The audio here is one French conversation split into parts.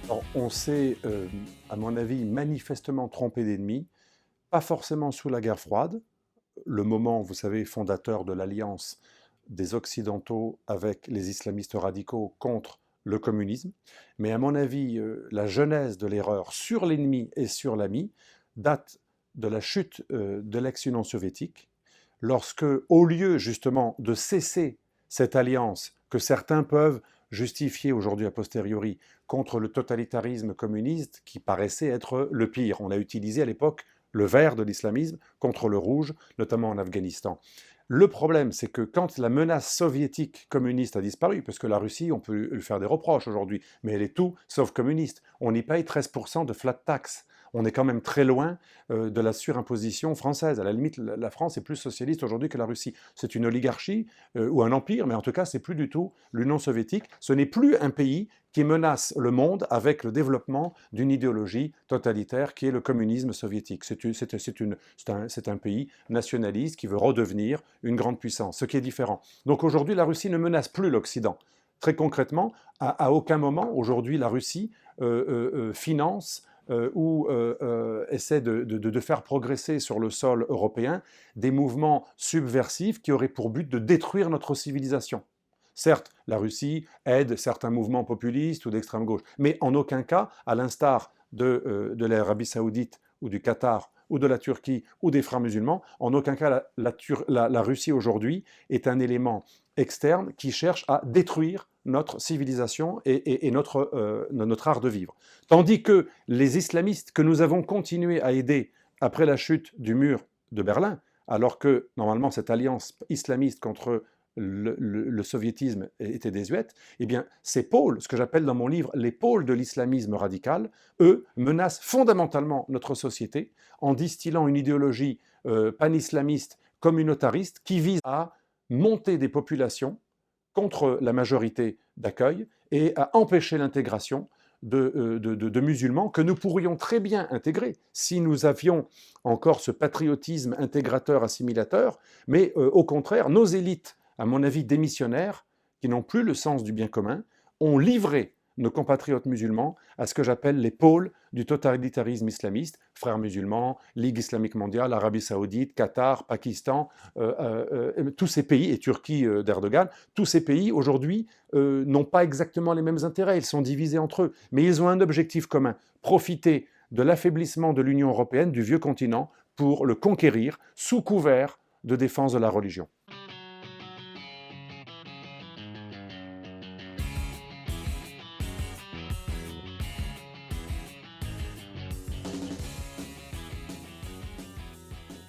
Alors, on s'est, à mon avis, manifestement trompé d'ennemi, pas forcément sous la guerre froide, le moment, vous savez, fondateur de l'alliance des Occidentaux avec les islamistes radicaux contre le communisme, mais à mon avis, la genèse de l'erreur sur l'ennemi et sur l'ami date de la chute de l'ex-Union soviétique, lorsque, au lieu justement de cesser cette alliance que certains peuvent justifier aujourd'hui a posteriori contre le totalitarisme communiste qui paraissait être le pire. On a utilisé à l'époque le vert de l'islamisme contre le rouge, notamment en Afghanistan. Le problème, c'est que quand la menace soviétique communiste a disparu, parce que la Russie, on peut lui faire des reproches aujourd'hui, mais elle est tout sauf communiste. On y paye 13% de flat tax. On est quand même très loin de la surimposition française. À la limite, la France est plus socialiste aujourd'hui que la Russie. C'est une oligarchie ou un empire, mais en tout cas, c'est plus du tout l'Union soviétique. Ce n'est plus un pays qui menace le monde avec le développement d'une idéologie totalitaire qui est le communisme soviétique. C'est un pays nationaliste qui veut redevenir une grande puissance, ce qui est différent. Donc aujourd'hui, la Russie ne menace plus l'Occident. Très concrètement, à aucun moment, aujourd'hui, la Russie finance ou essaie de faire progresser sur le sol européen des mouvements subversifs qui auraient pour but de détruire notre civilisation. Certes, la Russie aide certains mouvements populistes ou d'extrême gauche, mais en aucun cas, à l'instar de l'Arabie saoudite ou du Qatar ou de la Turquie ou des frères musulmans, en aucun cas la Russie aujourd'hui est un élément externe qui cherche à détruire notre civilisation et notre art de vivre. Tandis que les islamistes que nous avons continué à aider après la chute du mur de Berlin, alors que normalement cette alliance islamiste contre le soviétisme était désuète, eh bien, ces pôles, ce que j'appelle dans mon livre les pôles de l'islamisme radical, eux, menacent fondamentalement notre société en distillant une idéologie pan-islamiste, communautariste, qui vise à monter des populations contre la majorité d'accueil et à empêcher l'intégration de musulmans que nous pourrions très bien intégrer si nous avions encore ce patriotisme intégrateur, assimilateur, mais au contraire, nos élites, à mon avis démissionnaires, qui n'ont plus le sens du bien commun, ont livré nos compatriotes musulmans à ce que j'appelle les pôles du totalitarisme islamiste, frères musulmans, Ligue islamique mondiale, Arabie saoudite, Qatar, Pakistan, tous ces pays, et Turquie d'Erdogan, tous ces pays aujourd'hui n'ont pas exactement les mêmes intérêts, ils sont divisés entre eux, mais ils ont un objectif commun, profiter de l'affaiblissement de l'Union européenne, du vieux continent, pour le conquérir sous couvert de défense de la religion.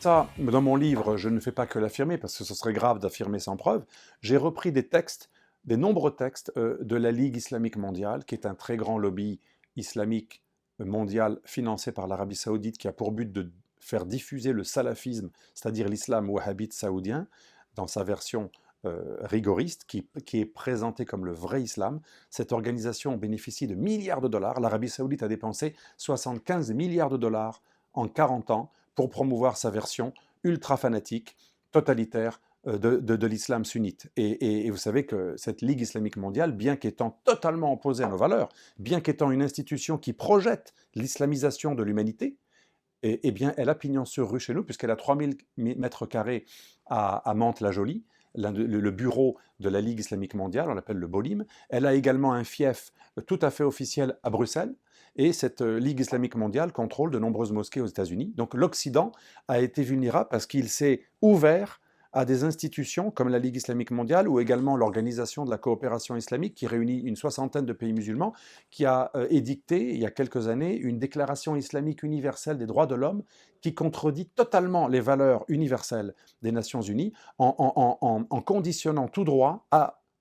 Ça, dans mon livre, je ne fais pas que l'affirmer, parce que ce serait grave d'affirmer sans preuve. J'ai repris des textes, des nombreux textes de la Ligue islamique mondiale, qui est un très grand lobby islamique mondial financé par l'Arabie saoudite, qui a pour but de faire diffuser le salafisme, c'est-à-dire l'islam wahhabite saoudien, dans sa version rigoriste, qui est présentée comme le vrai islam. Cette organisation bénéficie de milliards de dollars. L'Arabie saoudite a dépensé 75 milliards de dollars en 40 ans pour promouvoir sa version ultra-fanatique, totalitaire de l'islam sunnite. Et vous savez que cette Ligue islamique mondiale, bien qu'étant totalement opposée à nos valeurs, bien qu'étant une institution qui projette l'islamisation de l'humanité, eh bien, elle a pignon sur rue chez nous, puisqu'elle a 3000 mètres carrés à Mantes-la-Jolie, le bureau de la Ligue islamique mondiale, on l'appelle le Bolim. Elle a également un fief tout à fait officiel à Bruxelles, et cette Ligue islamique mondiale contrôle de nombreuses mosquées aux États-Unis. Donc l'Occident a été vulnérable parce qu'il s'est ouvert à des institutions comme la Ligue islamique mondiale ou également l'Organisation de la coopération islamique qui réunit une soixantaine de pays musulmans, qui a édicté il y a quelques années une déclaration islamique universelle des droits de l'homme qui contredit totalement les valeurs universelles des Nations Unies en conditionnant tout droit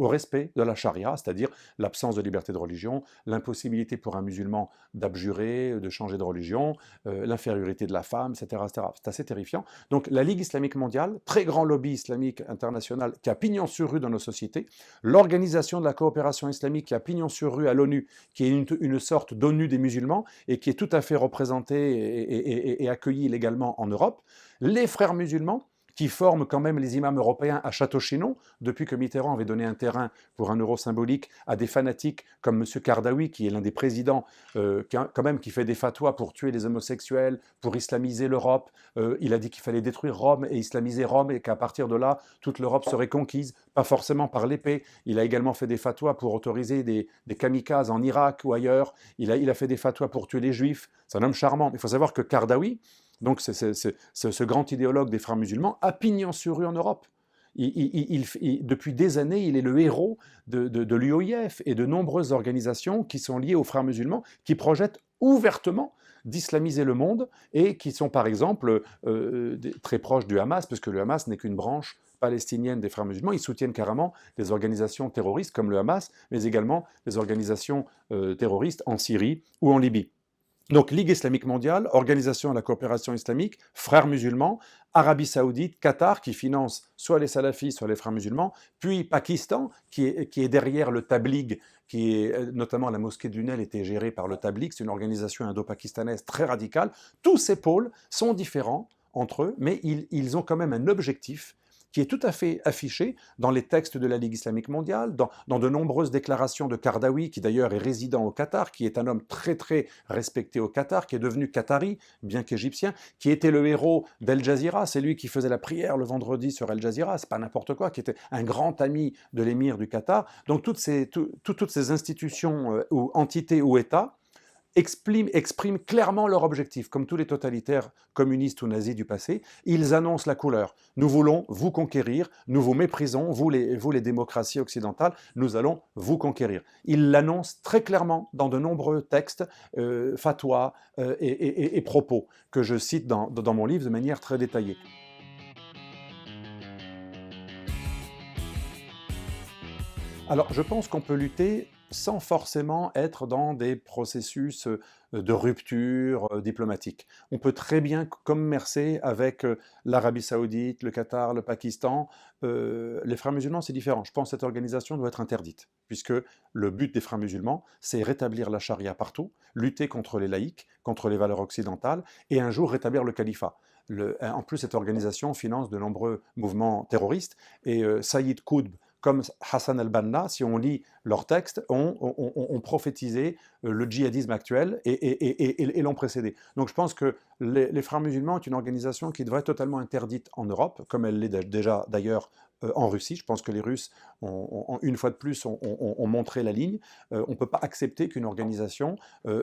au respect de la charia, c'est-à-dire l'absence de liberté de religion, l'impossibilité pour un musulman d'abjurer, de changer de religion, l'infériorité de la femme, etc., etc. C'est assez terrifiant. Donc la Ligue islamique mondiale, très grand lobby islamique international qui a pignon sur rue dans nos sociétés, l'Organisation de la coopération islamique qui a pignon sur rue à l'ONU, qui est une sorte d'ONU des musulmans et qui est tout à fait représentée et accueillie légalement en Europe, les frères musulmans, qui forment quand même les imams européens à Château-Chinon, depuis que Mitterrand avait donné un terrain pour 1 euro symbolique à des fanatiques comme M. Kardawi, qui est l'un des présidents, quand même, qui fait des fatwas pour tuer les homosexuels, pour islamiser l'Europe. Il a dit qu'il fallait détruire Rome et islamiser Rome, et qu'à partir de là, toute l'Europe serait conquise, pas forcément par l'épée. Il a également fait des fatwas pour autoriser des kamikazes en Irak ou ailleurs. Il a fait des fatwas pour tuer les juifs. C'est un homme charmant. Il faut savoir que Kardawi, donc ce grand idéologue des frères musulmans, a pignon sur rue en Europe. Depuis des années, il est le héros de l'UOIF et de nombreuses organisations qui sont liées aux frères musulmans, qui projettent ouvertement d'islamiser le monde et qui sont par exemple très proches du Hamas, parce que le Hamas n'est qu'une branche palestinienne des frères musulmans. Ils soutiennent carrément des organisations terroristes comme le Hamas, mais également des organisations terroristes en Syrie ou en Libye. Donc, Ligue islamique mondiale, Organisation de la coopération islamique, Frères musulmans, Arabie saoudite, Qatar, qui finance soit les salafis, soit les frères musulmans, puis Pakistan, qui est derrière le Tabligh, notamment la mosquée de Lunel était gérée par le Tabligh, c'est une organisation indo-pakistanaise très radicale. Tous ces pôles sont différents entre eux, mais ils ont quand même un objectif qui est tout à fait affiché dans les textes de la Ligue islamique mondiale, dans de nombreuses déclarations de Kardawi, qui d'ailleurs est résident au Qatar, qui est un homme très très respecté au Qatar, qui est devenu qatari, bien qu'égyptien, qui était le héros d'Al Jazeera, c'est lui qui faisait la prière le vendredi sur Al Jazeera, c'est pas n'importe quoi, qui était un grand ami de l'émir du Qatar. Donc toutes ces institutions ou entités ou États expriment clairement leur objectif, comme tous les totalitaires communistes ou nazis du passé. Ils annoncent la couleur. Nous voulons vous conquérir, nous vous méprisons, vous les démocraties occidentales, nous allons vous conquérir. Ils l'annoncent très clairement dans de nombreux textes, fatwas et propos, que je cite dans mon livre de manière très détaillée. Alors, je pense qu'on peut lutter sans forcément être dans des processus de rupture diplomatique. On peut très bien commercer avec l'Arabie saoudite, le Qatar, le Pakistan. Les frères musulmans, c'est différent. Je pense que cette organisation doit être interdite, puisque le but des frères musulmans, c'est rétablir la charia partout, lutter contre les laïcs, contre les valeurs occidentales, et un jour rétablir le califat. En plus, cette organisation finance de nombreux mouvements terroristes, et Saïd Qutb, comme Hassan al-Banna, si on lit leurs textes, ont prophétisé le djihadisme actuel et l'ont précédé. Donc je pense que les frères musulmans est une organisation qui devrait être totalement interdite en Europe, comme elle l'est déjà d'ailleurs en Russie. Je pense que les Russes, une fois de plus, ont montré la ligne. On ne peut pas accepter qu'une organisation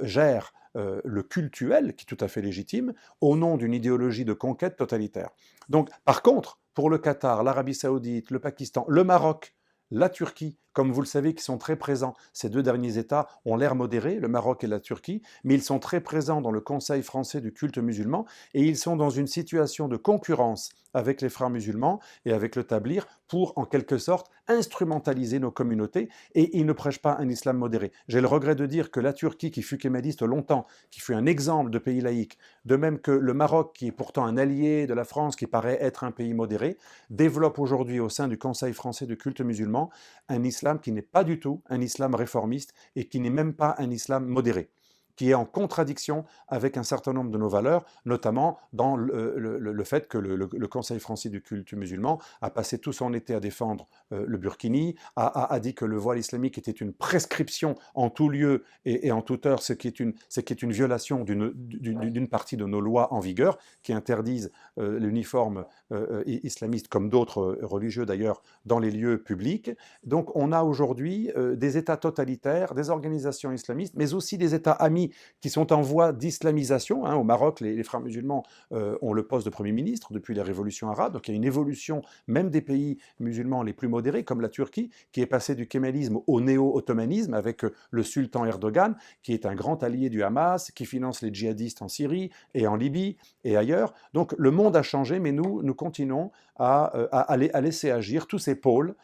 gère le cultuel, qui est tout à fait légitime, au nom d'une idéologie de conquête totalitaire. Donc, par contre, pour le Qatar, l'Arabie saoudite, le Pakistan, le Maroc, la Turquie, comme vous le savez, qui sont très présents, ces deux derniers États ont l'air modérés, le Maroc et la Turquie, mais ils sont très présents dans le Conseil français du culte musulman, et ils sont dans une situation de concurrence avec les frères musulmans et avec le Tabligh pour, en quelque sorte, instrumentaliser nos communautés, et ils ne prêchent pas un islam modéré. J'ai le regret de dire que la Turquie, qui fut kémaliste longtemps, qui fut un exemple de pays laïque, de même que le Maroc, qui est pourtant un allié de la France, qui paraît être un pays modéré, développe aujourd'hui au sein du Conseil français du culte musulman un islam qui n'est pas du tout un islam réformiste et qui n'est même pas un islam modéré, qui est en contradiction avec un certain nombre de nos valeurs, notamment dans le fait que le Conseil français du culte musulman a passé tout son été à défendre le burkini, a dit que le voile islamique était une prescription en tout lieu et en toute heure, ce qui est une violation d'une partie de nos lois en vigueur, qui interdisent l'uniforme islamiste, comme d'autres religieux d'ailleurs, dans les lieux publics. Donc on a aujourd'hui des États totalitaires, des organisations islamistes, mais aussi des États amis qui sont en voie d'islamisation. Au Maroc, les frères musulmans ont le poste de Premier ministre depuis la révolution arabe, donc il y a une évolution même des pays musulmans les plus modérés, comme la Turquie, qui est passée du kémalisme au néo-ottomanisme avec le sultan Erdogan, qui est un grand allié du Hamas, qui finance les djihadistes en Syrie et en Libye et ailleurs. Donc le monde a changé, mais nous continuons à laisser agir tous ces pôles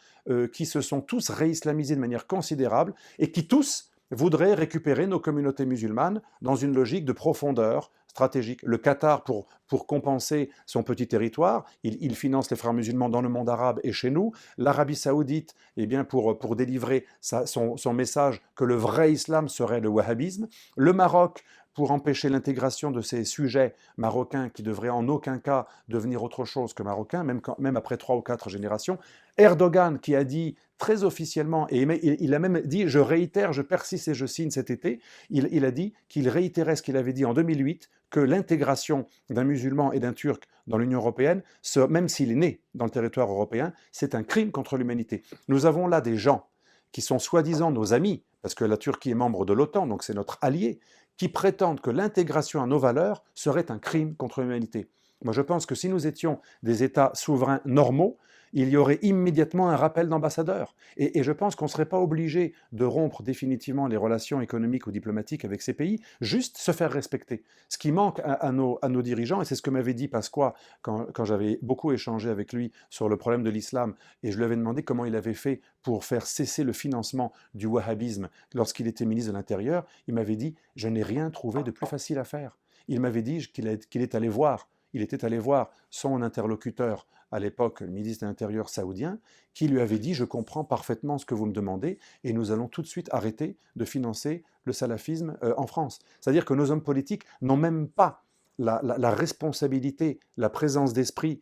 qui se sont tous réislamisés de manière considérable et qui tous voudrait récupérer nos communautés musulmanes dans une logique de profondeur stratégique. Le Qatar, pour compenser son petit territoire, il finance les frères musulmans dans le monde arabe et chez nous. L'Arabie saoudite, eh bien, pour délivrer son message que le vrai islam serait le wahhabisme. Le Maroc, pour empêcher l'intégration de ces sujets marocains qui devraient en aucun cas devenir autre chose que marocains, même après 3 ou 4 générations. Erdogan qui a dit très officiellement, et il a même dit, je réitère, je persiste et je signe cet été, il a dit qu'il réitérait ce qu'il avait dit en 2008, que l'intégration d'un musulman et d'un turc dans l'Union européenne, même s'il est né dans le territoire européen, c'est un crime contre l'humanité. Nous avons là des gens qui sont soi-disant nos amis, parce que la Turquie est membre de l'OTAN, donc c'est notre allié, qui prétendent que l'intégration à nos valeurs serait un crime contre l'humanité. Moi, je pense que si nous étions des États souverains normaux, il y aurait immédiatement un rappel d'ambassadeur. Et je pense qu'on ne serait pas obligé de rompre définitivement les relations économiques ou diplomatiques avec ces pays, juste se faire respecter. Ce qui manque à nos dirigeants, et c'est ce que m'avait dit Pasqua quand j'avais beaucoup échangé avec lui sur le problème de l'islam, et je lui avais demandé comment il avait fait pour faire cesser le financement du wahhabisme lorsqu'il était ministre de l'Intérieur, il m'avait dit « je n'ai rien trouvé de plus facile à faire ». Il m'avait dit qu'il est allé voir, il était allé voir son interlocuteur à l'époque, le ministre de l'Intérieur saoudien, qui lui avait dit « je comprends parfaitement ce que vous me demandez et nous allons tout de suite arrêter de financer le salafisme en France ». C'est-à-dire que nos hommes politiques n'ont même pas la responsabilité, la présence d'esprit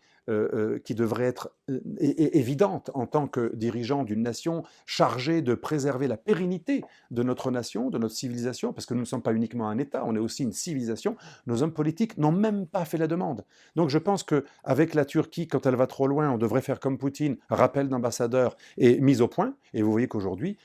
qui devrait être évidente en tant que dirigeant d'une nation chargée de préserver la pérennité de notre nation, de notre civilisation, parce que nous ne sommes pas uniquement un État, on est aussi une civilisation. Nos hommes politiques n'ont même pas fait la demande. Donc je pense qu'avec la Turquie, quand elle va trop loin, on devrait faire comme Poutine, rappel d'ambassadeur et mise au point. Et vous voyez qu'aujourd'hui,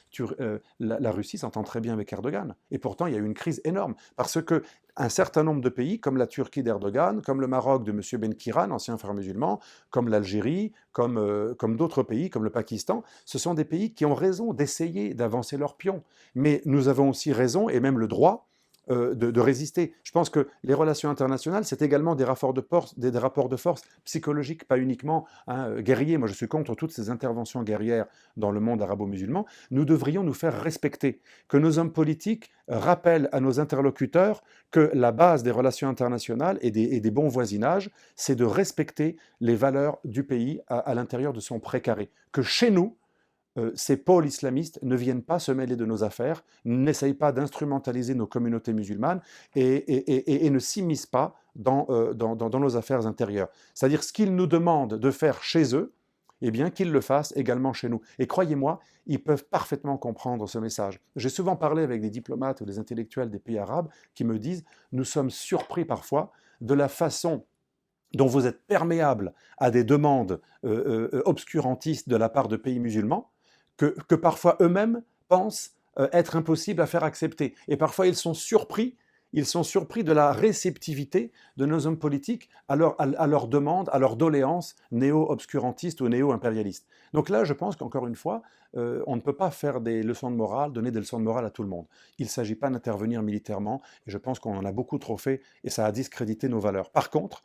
la Russie s'entend très bien avec Erdogan. Et pourtant, il y a eu une crise énorme, parce que un certain nombre de pays, comme la Turquie d'Erdogan, comme le Maroc de M. Benkiran, ancien frère musulman, comme l'Algérie, comme d'autres pays, comme le Pakistan, ce sont des pays qui ont raison d'essayer d'avancer leurs pions. Mais nous avons aussi raison, et même le droit, de résister. Je pense que les relations internationales, c'est également des rapports de force psychologiques, pas uniquement guerriers. Moi, je suis contre toutes ces interventions guerrières dans le monde arabo-musulman. Nous devrions nous faire respecter, que nos hommes politiques rappellent à nos interlocuteurs que la base des relations internationales et des bons voisinages, c'est de respecter les valeurs du pays à l'intérieur de son précaré. Que chez nous, ces pôles islamistes ne viennent pas se mêler de nos affaires, n'essayent pas d'instrumentaliser nos communautés musulmanes et ne s'immiscent pas dans nos affaires intérieures. C'est-à-dire ce qu'ils nous demandent de faire chez eux, eh bien qu'ils le fassent également chez nous. Et croyez-moi, ils peuvent parfaitement comprendre ce message. J'ai souvent parlé avec des diplomates ou des intellectuels des pays arabes qui me disent « nous sommes surpris parfois de la façon dont vous êtes perméable à des demandes obscurantistes de la part de pays musulmans, que parfois eux-mêmes pensent être impossibles à faire accepter. Et parfois ils sont surpris de la réceptivité de nos hommes politiques à leurs demandes, à leurs doléances néo-obscurantistes ou néo-impérialistes. Donc là, je pense qu'encore une fois, on ne peut pas faire des leçons de morale, donner des leçons de morale à tout le monde. Il ne s'agit pas d'intervenir militairement, et je pense qu'on en a beaucoup trop fait, et ça a discrédité nos valeurs. Par contre,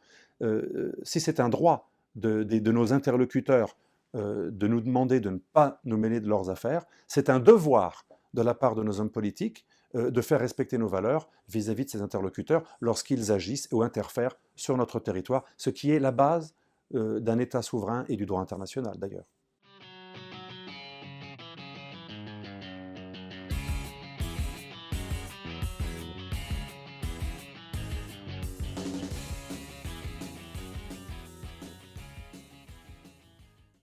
si c'est un droit de nos interlocuteurs de nous demander de ne pas nous mêler de leurs affaires, c'est un devoir de la part de nos hommes politiques de faire respecter nos valeurs vis-à-vis de ces interlocuteurs lorsqu'ils agissent ou interfèrent sur notre territoire, ce qui est la base d'un État souverain et du droit international d'ailleurs.